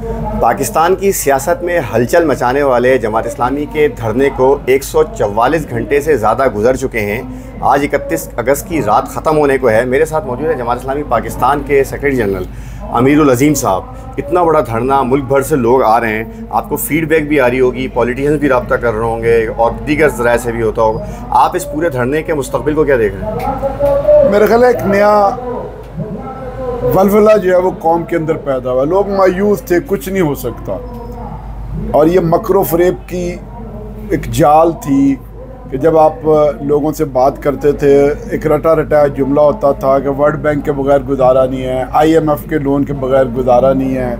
पाकिस्तान की सियासत में हलचल मचाने वाले जमात इस्लामी के धरने को 144 घंटे से ज़्यादा गुजर चुके हैं। आज 31 अगस्त की रात ख़त्म होने को है। मेरे साथ मौजूद है जमात इस्लामी पाकिस्तान के सेक्रेटरी जनरल अमीरुल अज़ीम साहब। इतना बड़ा धरना, मुल्क भर से लोग आ रहे हैं, आपको फीडबैक भी आ रही होगी, पॉलिटिशियंस भी रब्ता कर रहे होंगे और दीगर ज़राए से भी होता होगा। आप इस पूरे धरने के मुस्तक़बिल को क्या देख रहे हैं? मेरा ख्याल है एक नया वलवला जो है वो कौम के अंदर पैदा हुआ। लोग मायूस थे, कुछ नहीं हो सकता, और ये मकरो फ़रेब की एक जाल थी कि जब आप लोगों से बात करते थे, एक रटा रटाया जुमला होता था कि वर्ल्ड बैंक के बगैर गुजारा नहीं है, IMF के लोन के बगैर गुजारा नहीं है,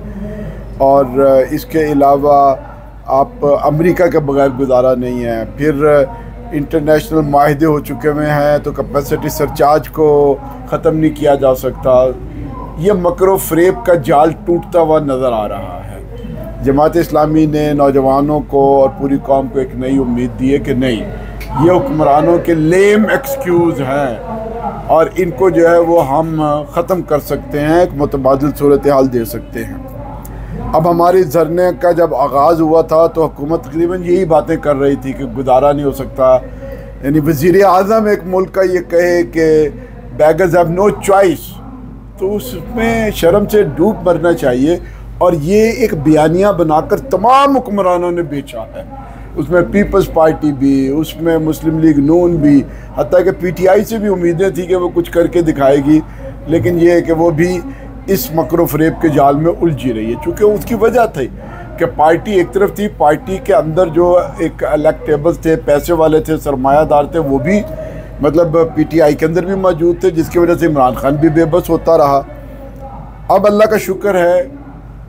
और इसके अलावा आप अमेरिका के बगैर गुजारा नहीं है। फिर इंटरनेशनल माहदे हो चुके हुए हैं तो कैपेसिटी सरचार्ज को ख़त्म नहीं किया जा सकता। ये मकरो फ़रेब का जाल टूटता हुआ नज़र आ रहा है। जमात इस्लामी ने नौजवानों को और पूरी कौम को एक नई उम्मीद दी है कि नहीं, ये हुक्मरानों के लेम एक्सक्यूज़ हैं और इनको जो है वो हम ख़त्म कर सकते हैं, एक मुतबादिल सूरत हाल दे सकते हैं। अब हमारे धरने का जब आगाज़ हुआ था तो हुकूमत तकरीबन यही बातें कर रही थी कि गुजारा नहीं हो सकता। यानी वज़ीर आज़म एक मुल्क का ये कहे कि बेगर्स हैव नो चॉइस, तो उसमें शर्म से डूब मरना चाहिए। और ये एक बयानिया बनाकर तमाम हुक्मरानों ने बेचा है, उसमें पीपल्स पार्टी भी, उसमें मुस्लिम लीग नून भी, हत्ता कि PTI से भी उम्मीदें थी कि वो कुछ करके दिखाएगी, लेकिन ये है कि वो भी इस मकरो फ़रेब के जाल में उलझी रही है। चूँकि उसकी वजह थी कि पार्टी एक तरफ थी, पार्टी के अंदर जो एक इलेक्टेबल्स थे, पैसे वाले थे, सरमायादार थे, वो भी मतलब PTI के अंदर भी मौजूद थे, जिसकी वजह से इमरान खान भी बेबस होता रहा। अब अल्लाह का शुक्र है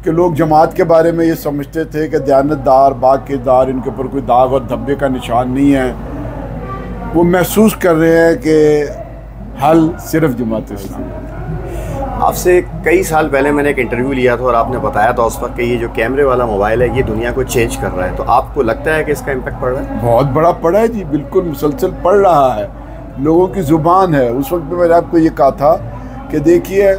कि लोग जमात के बारे में ये समझते थे कि दयानतदार, बाक़िरदार, इनके ऊपर कोई दाग और धब्बे का निशान नहीं है। वो महसूस कर रहे हैं कि हल सिर्फ जमात इस्लामी। आपसे कई साल पहले मैंने एक इंटरव्यू लिया था और आपने बताया था उस वक्त कि ये जो कैमरे वाला मोबाइल है ये दुनिया को चेंज कर रहा है, तो आपको लगता है कि इसका इम्पैक्ट पड़ रहा है? बहुत बड़ा पड़ा है जी, बिल्कुल मुसलसल पड़ रहा है। लोगों की ज़ुबान है। उस वक्त में मैंने आपको ये कहा था कि देखिए,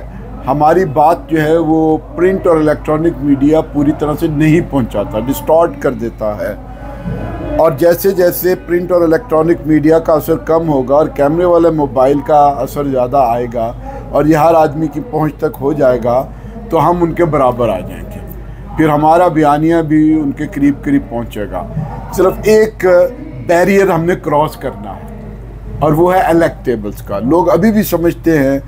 हमारी बात जो है वो प्रिंट और इलेक्ट्रॉनिक मीडिया पूरी तरह से नहीं पहुंचाता, डिस्टॉर्ट कर देता है। और जैसे जैसे प्रिंट और इलेक्ट्रॉनिक मीडिया का असर कम होगा और कैमरे वाले मोबाइल का असर ज़्यादा आएगा और ये हर आदमी की पहुंच तक हो जाएगा, तो हम उनके बराबर आ जाएंगे। फिर हमारा बयानिया भी उनके करीब करीब पहुँचेगा। सिर्फ एक बैरियर हमने क्रॉस करना है और वो है इलेक्टेबल्स का। लोग अभी भी समझते हैं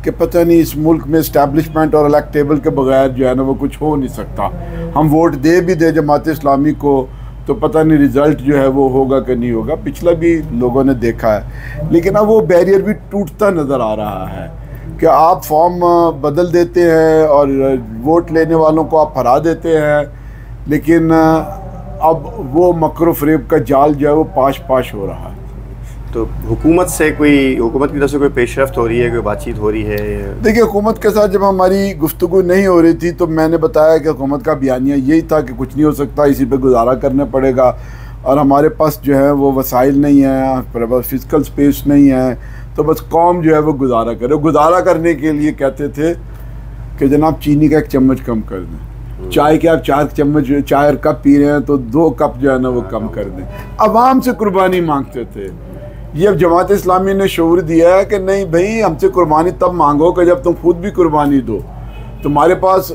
कि पता नहीं इस मुल्क में इस्टेब्लिशमेंट और इलेक्टेबल के बगैर जो है ना वो कुछ हो नहीं सकता। हम वोट दे भी दे जमात इस्लामी को तो पता नहीं रिज़ल्ट जो है वो होगा कि नहीं होगा। पिछला भी लोगों ने देखा है, लेकिन अब वो बैरियर भी टूटता नज़र आ रहा है कि आप फॉर्म बदल देते हैं और वोट लेने वालों को आप हरा देते हैं, लेकिन अब वो मकरो फ़रेब का जाल जो है वो पाश पाश हो रहा है। तो हुकूमत की तरफ से कोई पेशरफ्त हो रही है, कोई बातचीत हो रही है? देखिए, हुकूमत के साथ जब हमारी गुफ्तगू नहीं हो रही थी तो मैंने बताया कि हुकूमत का बयानिया यही था कि कुछ नहीं हो सकता, इसी पे गुजारा करना पड़ेगा और हमारे पास जो है वो वसाइल नहीं है, हमारे पास फिजिकल स्पेस नहीं है, तो बस कौम जो है वो गुजारा करे। गुजारा करने के लिए कहते थे कि जनाब चीनी का 1 चम्मच कम कर दें, चाय के आप 4 चम्मच चाय और कप पी रहे हैं तो 2 कप जो है ना वो कम कर दें। आवाम से कुर्बानी मांगते थे। ये अब जमात इस्लामी ने शऊर दिया है कि नहीं भाई, हमसे कुर्बानी तब मांगो कि जब तुम खुद भी कुर्बानी दो। तुम्हारे पास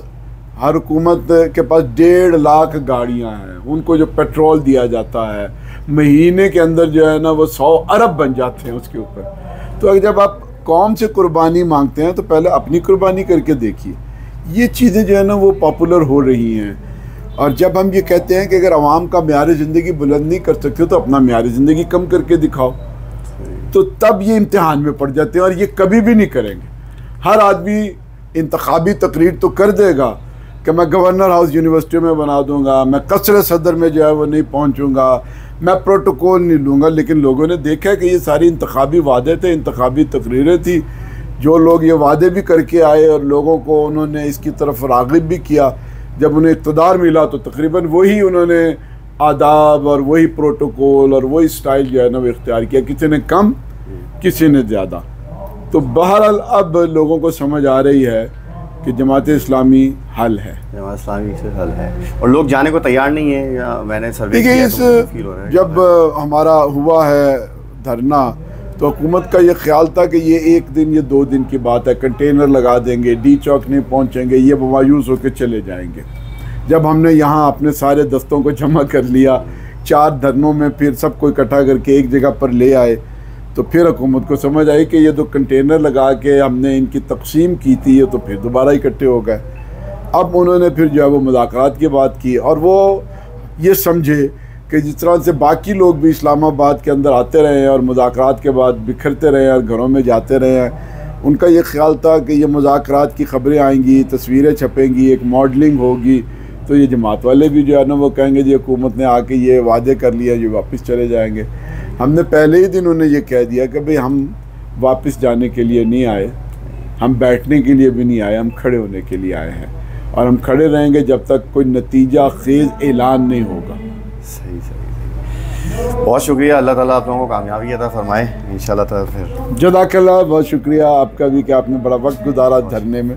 हर हुकूमत के पास 1.5 लाख गाड़ियां हैं, उनको जो पेट्रोल दिया जाता है महीने के अंदर जो है ना वो 100 अरब बन जाते हैं उसके ऊपर। तो जब आप कौम से कुर्बानी मांगते हैं तो पहले अपनी कुर्बानी करके देखिए। ये चीज़ें जो है ना वो पॉपुलर हो रही हैं। और जब हम ये कहते हैं कि अगर आवाम का म्यार ज़िंदगी बुलंद नहीं कर सकते तो अपना म्यार ज़िंदगी कम करके दिखाओ, तो तब ये इम्तिहान में पड़ जाते हैं और ये कभी भी नहीं करेंगे। हर आदमी इंतखाबी तकरीर तो कर देगा कि मैं गवर्नर हाउस यूनिवर्सिटी में बना दूंगा, मैं कसर सदर में जो है वो नहीं पहुंचूंगा, मैं प्रोटोकॉल नहीं लूँगा, लेकिन लोगों ने देखा कि ये सारी इंतखाबी वादे थे, इंतखाबी तकरीरें थी। जो लोग ये वादे भी करके आए और लोगों को उन्होंने इसकी तरफ राग़िब भी किया, जब उन्हें इक़्तिदार मिला तो तकरीबन वही उन्होंने आदाब और वही प्रोटोकॉल और वही स्टाइल जो है ना वो इख्तियार किया, किसी ने कम किसी ने ज़्यादा। तो बहरहाल अब लोगों को समझ आ रही है कि जमात इस्लामी हल है। जमात इस्लामी से हल है और लोग जाने को तैयार नहीं है। या मैंने सर्वे देखिए, किया इस तो फील हो रहा है जब हमारा हुआ है धरना तो हुकूमत का ये ख्याल था कि ये 1 दिन या 2 दिन की बात है, कंटेनर लगा देंगे, डी चौक नहीं पहुँचेंगे, ये मायूस होकर चले जाएंगे। जब हमने यहाँ अपने सारे दस्तों को जमा कर लिया, 4 धरनों में फिर सबको इकट्ठा करके एक जगह पर ले आए, तो फिर हुकूमत को समझ आई कि ये तो कंटेनर लगा के हमने इनकी तकसीम की थी, ये तो फिर दोबारा इकट्ठे हो गए। अब उन्होंने फिर जो है वो मुज़ाकरात की बात की और वो ये समझे कि जिस तरह से बाकी लोग भी इस्लामाबाद के अंदर आते रहे हैं और मुज़ाकरात के बाद बिखरते रहे और घरों में जाते रहे हैं, उनका ये ख्याल था कि ये मुज़ाकरात की ख़बरें आएंगी, तस्वीरें छपेंगी, एक मॉडलिंग होगी, तो ये जमात वाले भी जो है ना वो कहेंगे जी हुकूमत ने आके ये वादे कर लिया, ये वापस चले जाएंगे। हमने पहले ही दिन उन्हें ये कह दिया कि भाई हम वापस जाने के लिए नहीं आए, हम बैठने के लिए भी नहीं आए, हम खड़े होने के लिए आए हैं और हम खड़े रहेंगे जब तक कोई नतीजा खेज़ ऐलान नहीं होगा। सही सही। बहुत शुक्रिया, अल्लाह ताला आप लोगों को कामयाबी अता फरमाए इंशाल्लाह ताला। फिर जज़ाकल्लाह, बहुत शुक्रिया आपका भी कि आपने बड़ा वक्त गुजारा धरने में।